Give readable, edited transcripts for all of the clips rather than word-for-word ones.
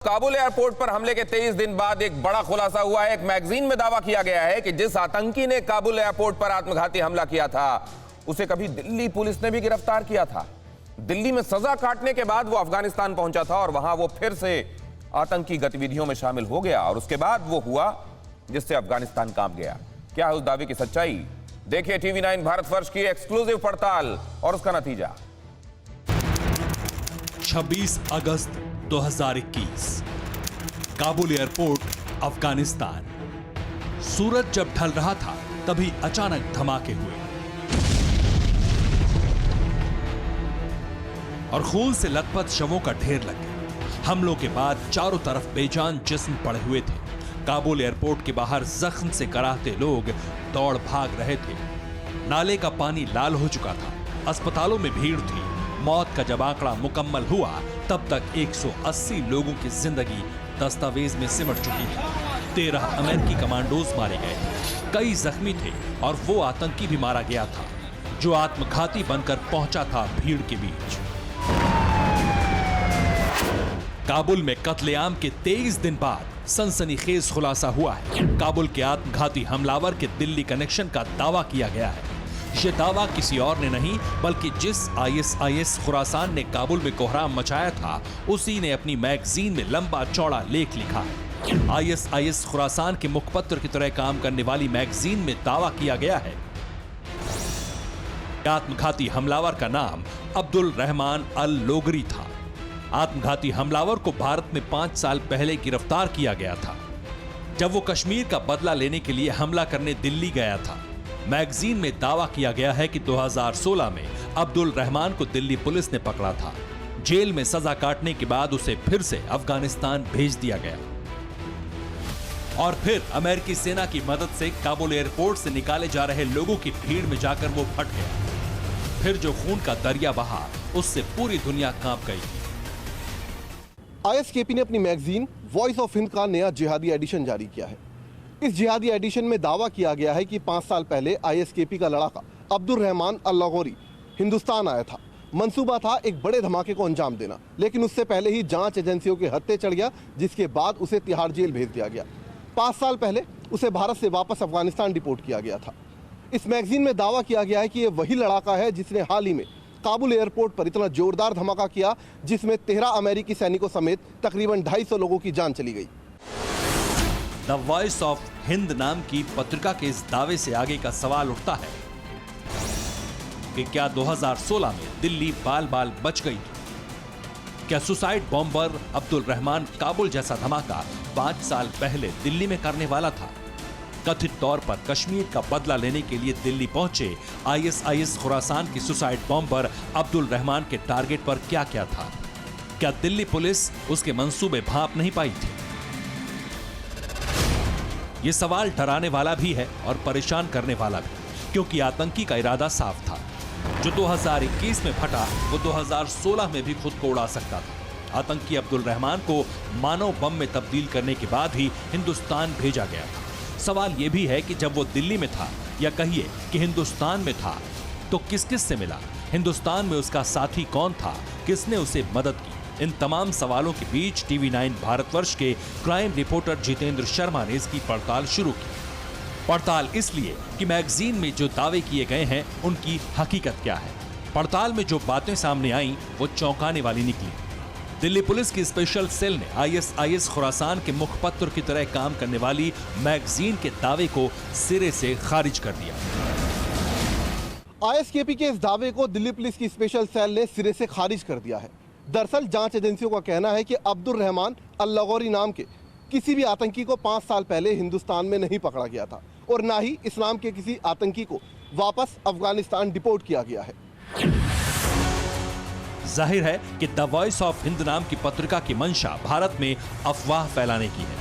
Kabul airport पर हमले के 23 दिन बाद एक बड़ा खुलासा हुआ है। एक मैगजीन में दावा किया गया है कि जिस आतंकी ने काबुल एयरपोर्ट पर आत्मघाती हमला किया था उसे कभी दिल्ली पुलिस ने भी गिरफ्तार किया था। दिल्ली में सजा काटने के बाद वो अफगानिस्तान पहुंचा था और वहां वो फिर से आतंकी गतिविधियों में शामिल हो गया और उसके बाद वो हुआ जिससे अफगानिस्तान कांप गया। क्या है उस दावे की सच्चाई? देखिए TV9 भारतवर्ष की एक्सक्लूसिव पड़ताल और उसका नतीजा। 26 अगस्त 2021 काबुल एयरपोर्ट, अफगानिस्तान। सूरज जब ढल रहा था तभी अचानक धमाके हुए और खून से लथपथ शवों का ढेर लग गया। हमलों के बाद चारों तरफ बेजान जिस्म पड़े हुए थे। काबुल एयरपोर्ट के बाहर जख्म से कराहते लोग दौड़ भाग रहे थे। नाले का पानी लाल हो चुका था। अस्पतालों में भीड़ थी। मौत का जब आंकड़ा मुकम्मल हुआ तब तक 180 लोगों की जिंदगी दस्तावेज में सिमट चुकी थी। 13 अमेरिकी कमांडोज मारे गए, कई जख्मी थे और वो आतंकी भी मारा गया था जो आत्मघाती बनकर पहुंचा था भीड़ के बीच। काबुल में कत्लेआम के 23 दिन बाद सनसनीखेज खुलासा हुआ है। काबुल के आत्मघाती हमलावर के दिल्ली कनेक्शन का दावा किया गया है। ये दावा किसी और ने नहीं बल्कि जिस ISIS खुरासान ने काबुल में कोहराम मचाया था उसी ने अपनी मैगजीन में लंबा चौड़ा लेख लिखा है। ISIS खुरासान के मुखपत्र की तरह काम करने वाली मैगजीन में दावा किया गया है। आत्मघाती हमलावर का नाम अब्दुल रहमान अल लोगरी था। आत्मघाती हमलावर को भारत में 5 साल पहले गिरफ्तार किया गया था जब वो कश्मीर का बदला लेने के लिए हमला करने दिल्ली गया था। मैगजीन में दावा किया गया है कि 2016 में अब्दुल रहमान को दिल्ली पुलिस ने पकड़ा था। जेल में सजा काटने के बाद उसे फिर से अफगानिस्तान भेज दिया गया और फिर अमेरिकी सेना की मदद से काबुल एयरपोर्ट से निकाले जा रहे लोगों की भीड़ में जाकर वो फट गया। फिर जो खून का दरिया बहा उससे पूरी दुनिया कांप गई। ISKP ने अपनी मैगजीन वॉइस ऑफ हिंद का नया जिहादी एडिशन जारी किया है। इस जिहादी एडिशन में दावा किया गया है कि 5 साल पहले ISKP का लड़ाका अब्दुल रहमान अल लोगरी हिंदुस्तान आया था। मंसूबा था एक बड़े धमाके को अंजाम देना, लेकिन उससे पहले ही जांच एजेंसियों के हत्थे चढ़ गया, जिसके बाद उसे तिहाड़ जेल भेज दिया गया। 5 साल पहले उसे भारत से वापस अफगानिस्तान डिपोर्ट किया गया था। इस मैगजीन में दावा किया गया है कि ये वही लड़ाका है जिसने हाल ही में काबुल एयरपोर्ट पर इतना जोरदार धमाका किया जिसमें 13 अमेरिकी सैनिकों समेत तकरीबन 250 लोगों की जान चली गई। द वॉइस ऑफ हिंद नाम की पत्रिका के इस दावे से आगे का सवाल उठता है कि क्या 2016 में दिल्ली बाल बाल बच गई थी? क्या सुसाइड बॉम्बर अब्दुल रहमान काबुल जैसा धमाका 5 साल पहले दिल्ली में करने वाला था? कथित तौर पर कश्मीर का बदला लेने के लिए दिल्ली पहुंचे ISIS खुरासान के सुसाइड बॉम्बर अब्दुल रहमान के टारगेट पर क्या क्या था? क्या दिल्ली पुलिस उसके मंसूबे भांप नहीं पाई थी? ये सवाल डराने वाला भी है और परेशान करने वाला भी, क्योंकि आतंकी का इरादा साफ था। जो 2021 में फटा वो 2016 में भी खुद को उड़ा सकता था। आतंकी अब्दुल रहमान को मानव बम में तब्दील करने के बाद ही हिंदुस्तान भेजा गया था। सवाल यह भी है कि जब वो दिल्ली में था या कहिए कि हिंदुस्तान में था तो किस किस से मिला? हिंदुस्तान में उसका साथी कौन था? किसने उसे मदद की? इन तमाम सवालों के बीच TV9 भारतवर्ष के क्राइम रिपोर्टर जितेंद्र शर्मा ने इसकी पड़ताल शुरू की। पड़ताल इसलिए कि मैगजीन में जो दावे किए गए हैं उनकी हकीकत क्या है। पड़ताल में जो बातें सामने आईं वो चौंकाने वाली निकली। दिल्ली पुलिस की स्पेशल सेल ने ISIS खुरासान के मुखपत्र की तरह काम करने वाली मैगजीन के दावे को सिरे से खारिज कर दिया। ISKP के इस दावे को दिल्ली पुलिस की स्पेशल सेल ने सिरे से खारिज कर दिया है। दरअसल जांच एजेंसियों का कहना है कि अब्दुल रहमान अल लोगरी नाम के किसी भी आतंकी को 5 साल पहले हिंदुस्तान में नहीं पकड़ा गया था और ना ही इस नाम के किसी आतंकी को वापस अफगानिस्तान डिपोर्ट किया गया है। जाहिर है कि द वॉइस ऑफ हिंद नाम की पत्रिका की मंशा भारत में अफवाह फैलाने की है।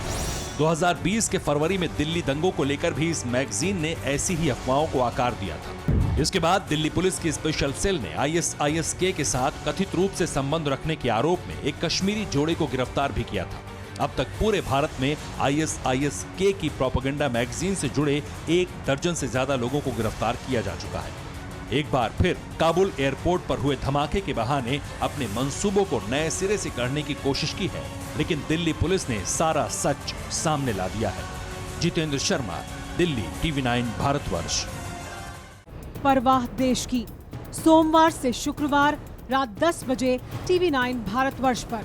2020 के फरवरी में दिल्ली दंगों को लेकर भी इस मैगजीन ने ऐसी ही अफवाहों को आकार दिया था। इसके बाद दिल्ली पुलिस की स्पेशल सेल ने ISIS-K के साथ कथित रूप से संबंध रखने के आरोप में एक कश्मीरी जोड़े को गिरफ्तार भी किया था। अब तक पूरे भारत में ISIS-K की प्रोपेगेंडा मैगजीन से जुड़े 1 दर्जन से ज्यादा लोगों को गिरफ्तार किया जा चुका है। एक बार फिर काबुल एयरपोर्ट पर हुए धमाके के बहाने अपने मंसूबों को नए सिरे से गढ़ने की कोशिश की है, लेकिन दिल्ली पुलिस ने सारा सच सामने ला दिया है। जितेंद्र शर्मा, दिल्ली, TV9 भारतवर्ष। परवाह देश की, सोमवार से शुक्रवार रात 10 बजे TV9 भारतवर्ष पर।